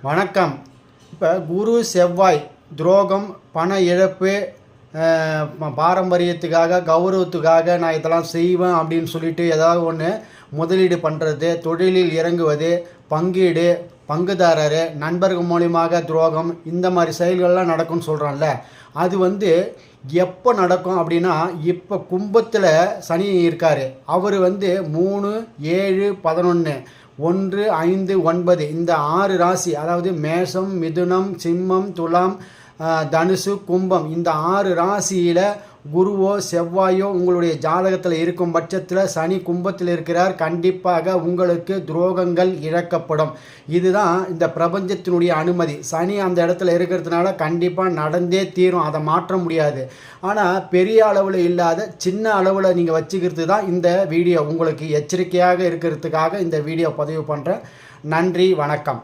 வணக்கம். இப்போ குரு செவ்வாய் துரோகம், பண இழப்பு, பாரம்பரியத்துக்காக கௌரவத்துக்காக நான் இதெல்லாம் செய்வேன் அப்படின்னு சொல்லிட்டு ஏதாவது ஒன்று முதலீடு பண்ணுறது, தொழிலில் இறங்குவது, பங்கீடு, பங்குதாரர், நண்பர்கள் மூலியமாக துரோகம், இந்த மாதிரி செயல்கள்லாம் நடக்கும்னு சொல்கிறான்ல, அது எப்போ நடக்கும் அப்படின்னா, இப்போ கும்பத்தில் சனி இருக்கார். அவர் 3, 7, 11, 1, 5, 9 இந்த 6 ராசி, அதாவது மேஷம், மிதுனம், சிம்மம், துலாம், தனுசு, கும்பம், இந்த 6 ராசியில் குருவோ செவ்வாயோ உங்களுடைய ஜாதகத்தில் இருக்கும் பட்சத்தில் சனி கும்பத்தில் இருக்கிறார். கண்டிப்பாக உங்களுக்கு துரோகங்கள் இழக்கப்படும். இதுதான் இந்த பிரபஞ்சத்தினுடைய அனுமதி. சனி அந்த இடத்துல இருக்கிறதுனால கண்டிப்பாக நடந்தே தீரும், அதை மாற்ற முடியாது. ஆனால் பெரிய அளவில் இல்லாத சின்ன அளவில் நீங்கள் வச்சுக்கிறது தான் இந்த வீடியோ. உங்களுக்கு எச்சரிக்கையாக இருக்கிறதுக்காக இந்த வீடியோ பதிவு பண்ணுறேன். நன்றி, வணக்கம்.